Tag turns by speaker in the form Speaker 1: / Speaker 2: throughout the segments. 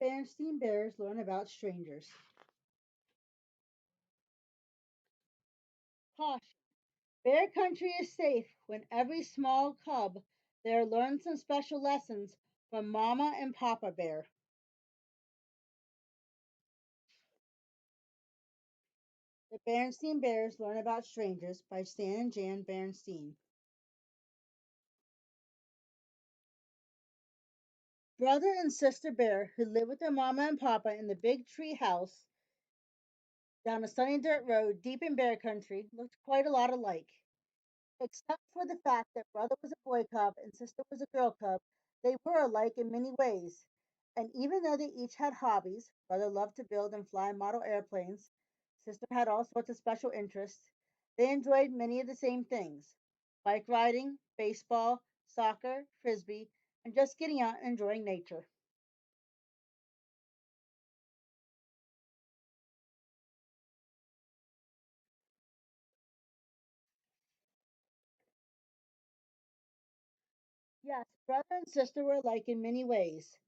Speaker 1: Berenstain Bears learn about strangers. Caution. Bear country is safe when every small cub there learns some special lessons from Mama and Papa Bear. The Berenstain Bears learn about strangers by Stan and Jan Berenstain. Brother and sister bear who live with their mama and papa in the big tree house down a sunny dirt road deep in bear country looked quite a lot alike. Except for the fact that brother was a boy cub and sister was a girl cub, they were alike in many ways. And even though they each had hobbies, brother loved to build and fly model airplanes, sister had all sorts of special interests, they enjoyed many of the same things: bike riding, baseball, soccer, frisbee, and just getting out and enjoying nature. Yes, brother and sister were alike in many ways,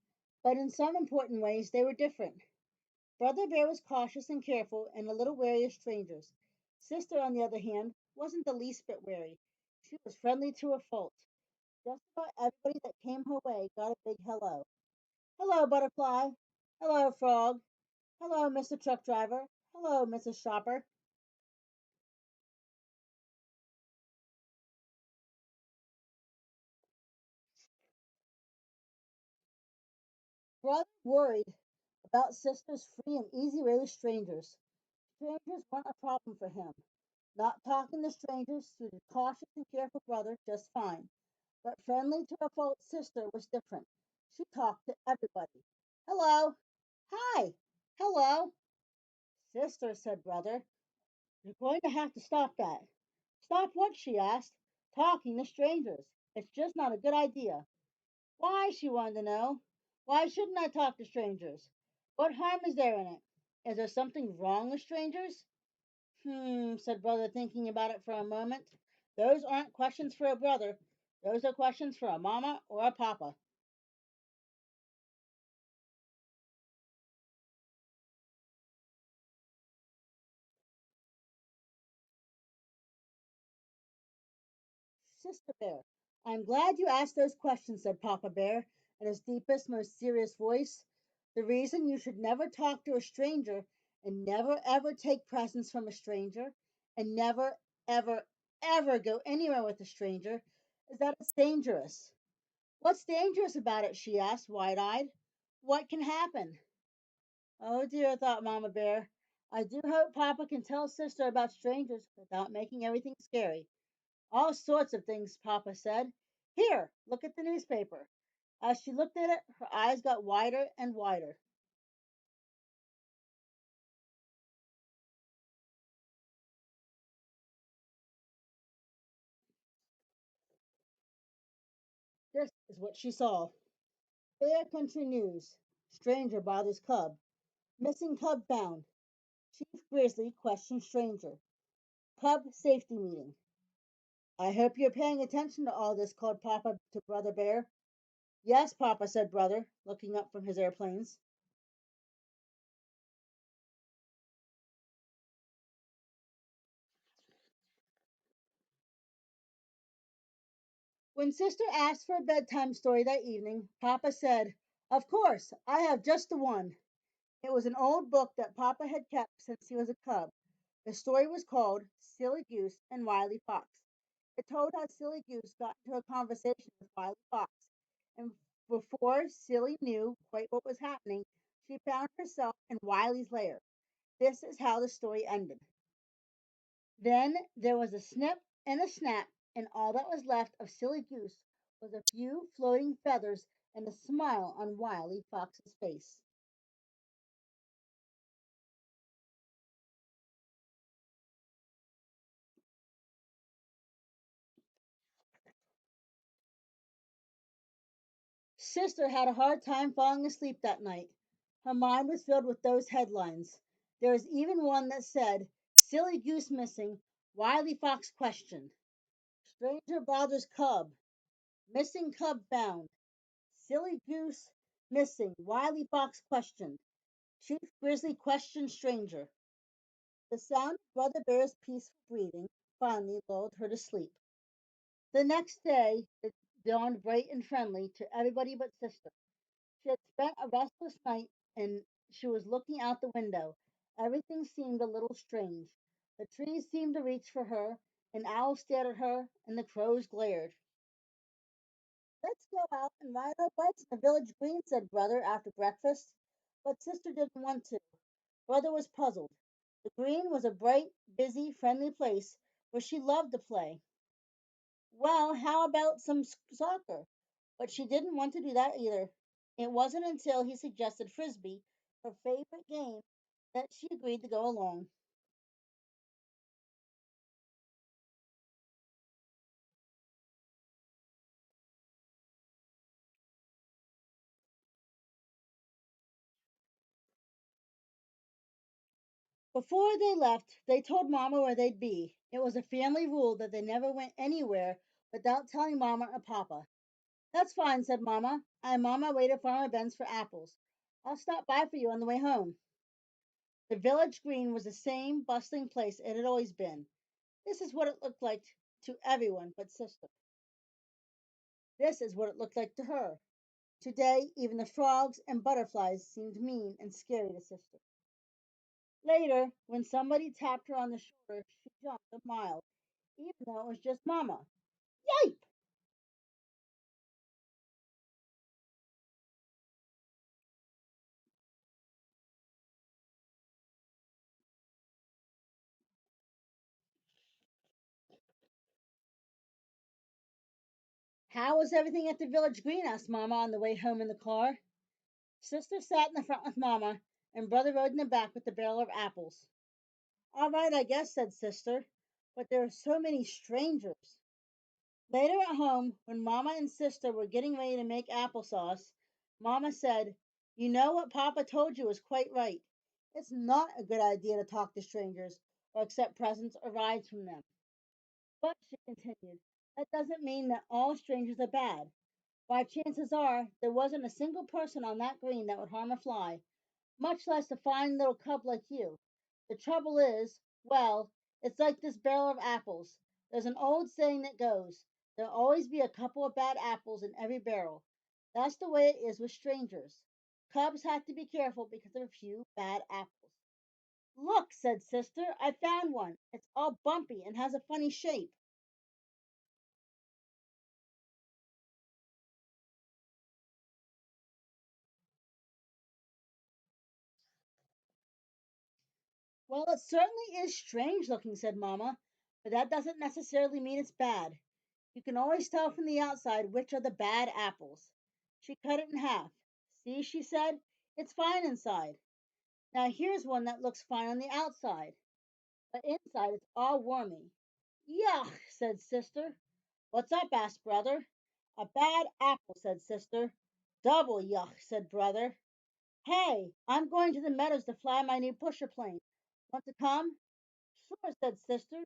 Speaker 1: but in some important ways they were different. Brother Bear was cautious and careful and a little wary of strangers. Sister, on the other hand, wasn't the least bit wary. She was friendly to a fault. Just about everybody that came her way got a big hello. Hello, Butterfly. Hello, Frog. Hello, Mr. Truck Driver. Hello, Mrs. Shopper. Brother worried about Sister's free and easy way with strangers. Strangers weren't a problem for him. Not talking to strangers suited cautious and careful brother just fine. But friendly to a fault sister was different. She talked to everybody. Hello. Hi. Hello. Sister, said brother, you're going to have to stop that. Stop what? She asked. Talking to strangers. It's just not a good idea. Why? She wanted to know. Why shouldn't I talk to strangers? What harm is there in it? Is there something wrong with strangers? Said brother, thinking about it for a moment. Those aren't questions for a brother. Those are questions for a mama or a papa. Sister Bear, I'm glad you asked those questions, said Papa Bear in his deepest, most serious voice. The reason you should never talk to a stranger and never ever take presents from a stranger and never ever ever go anywhere with a stranger is that it's dangerous. What's dangerous about it? She asked, wide eyed. What can happen? Oh dear, thought Mama Bear. I do hope Papa can tell Sister about strangers without making everything scary. All sorts of things, Papa said. Here, look at the newspaper. As she looked at it, her eyes got wider and wider. This is what she saw. Bear Country News. Stranger bothers cub. Missing cub found. Chief Grizzly questions stranger. Cub safety meeting. I hope you're paying attention to all this, called Papa to Brother Bear. Yes, Papa, said Brother, looking up from his airplanes. When Sister asked for a bedtime story that evening, Papa said, Of course, I have just the one. It was an old book that Papa had kept since he was a cub. The story was called Silly Goose and Wily Fox. It told how Silly Goose got into a conversation with Wily Fox, and before Silly knew quite what was happening, she found herself in Wily's lair. This is how the story ended. Then there was a snip and a snap, and all that was left of Silly Goose was a few floating feathers and a smile on Wily Fox's face. Sister had a hard time falling asleep that night. Her mind was filled with those headlines. There was even one that said, Silly Goose missing, Wily Fox questioned. Stranger bothers cub. Missing cub found. Silly Goose Missing. Wiley Fox questioned. Chief Grizzly questioned Stranger. The sound of Brother Bear's peaceful breathing finally lulled her to sleep. The next day it dawned bright and friendly to everybody but Sister. She had spent a restless night and she was looking out the window. Everything seemed a little strange. The trees seemed to reach for her, an owl stared at her, and the crows glared. Let's go out and ride our bikes in the village green, said Brother after breakfast. But Sister didn't want to. Brother was puzzled. The green was a bright, busy, friendly place where she loved to play. Well, how about some soccer? But she didn't want to do that either. It wasn't until he suggested frisbee, her favorite game, that she agreed to go along. Before they left, they told Mama where they'd be. It was a family rule that they never went anywhere without telling Mama or Papa. That's fine, said Mama. I'm on my way to Farmer Ben's for apples. I'll stop by for you on the way home. The village green was the same bustling place it had always been. This is what it looked like to everyone but Sister. This is what it looked like to her. Today, even the frogs and butterflies seemed mean and scary to Sister. Later, when somebody tapped her on the shoulder, she jumped a mile, even though it was just Mama. Yipe! How was everything at the village green? Asked Mama on the way home in the car. Sister sat in the front with Mama, and Brother rode in the back with the barrel of apples. All right, I guess, said Sister, but there are so many strangers. Later at home, when Mama and Sister were getting ready to make applesauce, Mama said, You know what Papa told you was quite right. It's not a good idea to talk to strangers or accept presents or rides from them. But, she continued, that doesn't mean that all strangers are bad. Why, chances are there wasn't a single person on that green that would harm a fly, much less a fine little cub like you. The trouble is, well, it's like this barrel of apples. There's an old saying that goes, There'll always be a couple of bad apples in every barrel. That's the way it is with strangers. Cubs have to be careful because of a few bad apples. Look, said Sister, I found one. It's all bumpy and has a funny shape. Well, it certainly is strange looking, said Mamma, but that doesn't necessarily mean it's bad. You can always tell from the outside which are the bad apples. She cut it in half. See, she said, it's fine inside. Now here's one that looks fine on the outside, but inside it's all wormy. Yuck, said Sister. What's up? Asked Brother. A bad apple, said Sister. Double yuck, said Brother. Hey, I'm going to the meadows to fly my new pusher plane. Want to come? Sure, said Sister.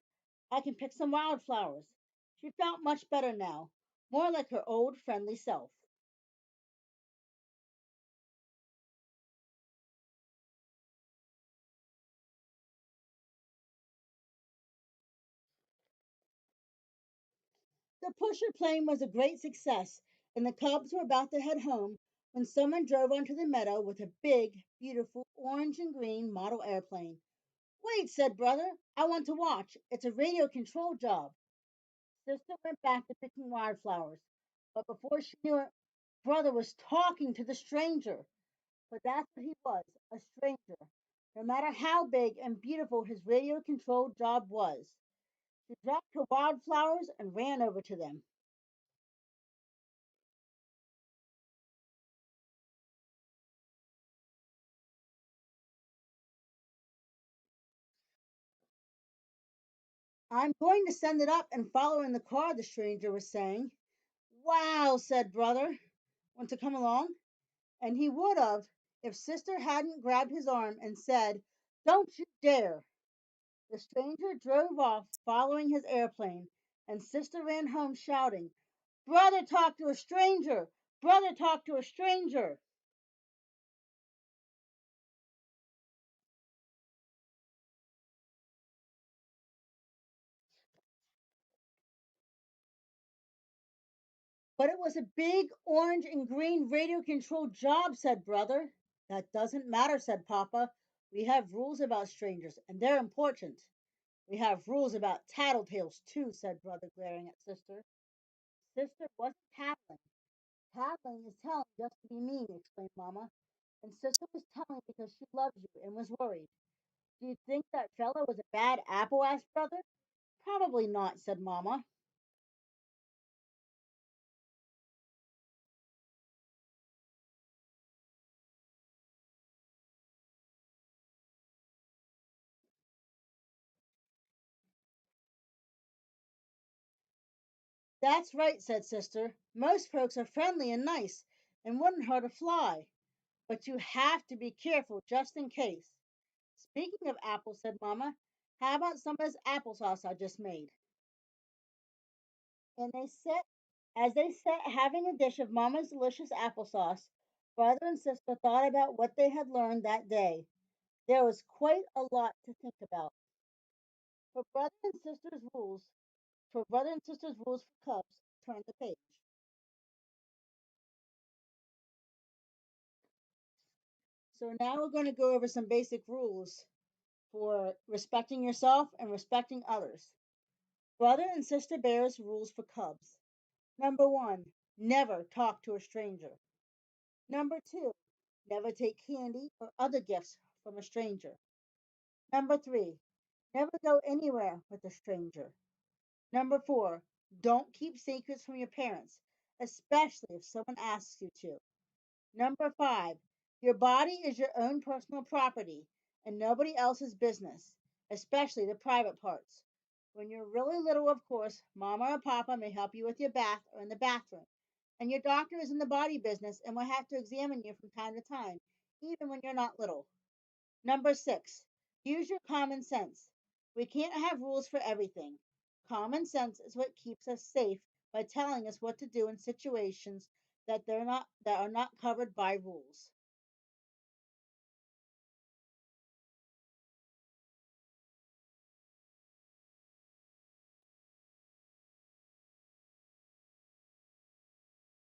Speaker 1: I can pick some wildflowers. She felt much better now, more like her old friendly self. The pusher plane was a great success, and the cubs were about to head home when someone drove onto the meadow with a big, beautiful orange and green model airplane. Wait, said Brother, I want to watch. It's a radio control job. Sister went back to picking wildflowers, but before she knew it, Brother was talking to the stranger. But that's what he was, a stranger, no matter how big and beautiful his radio controlled job was. She dropped her wildflowers and ran over to them. I'm going to send it up and follow in the car, the stranger was saying. Wow, said Brother. Want to come along? And he would have if Sister hadn't grabbed his arm and said, Don't you dare. The stranger drove off, following his airplane, and Sister ran home shouting, Brother talked to a stranger! Brother talked to a stranger! But it was a big orange and green radio controlled job, said Brother. That doesn't matter, said Papa. We have rules about strangers, and they're important. We have rules about tattletales, too, said Brother, glaring at Sister. Sister wasn't tattling. Tattling is telling just to be mean, explained Mama. And Sister was telling because she loves you and was worried. Do you think that fellow was a bad apple? Asked Brother. Probably not, said Mama. That's right, said Sister. Most folks are friendly and nice and wouldn't hurt a fly. But you have to be careful just in case. Speaking of apples, said Mama, how about some of this applesauce I just made? And as they sat having a dish of Mama's delicious applesauce, Brother and Sister thought about what they had learned that day. There was quite a lot to think about. For Brother and Sister's rules, for Brother and Sister's rules for cubs, turn the page. So now we're going to go over some basic rules for respecting yourself and respecting others. Brother and Sister Bear's rules for cubs. Number one, never talk to a stranger. Number two, never take candy or other gifts from a stranger. Number three, never go anywhere with a stranger. Number four, don't keep secrets from your parents, especially if someone asks you to. Number five, your body is your own personal property and nobody else's business, especially the private parts. When you're really little, of course, mama or papa may help you with your bath or in the bathroom. And your doctor is in the body business and will have to examine you from time to time, even when you're not little. Number six, use your common sense. We can't have rules for everything. Common sense is what keeps us safe by telling us what to do in situations that are not covered by rules.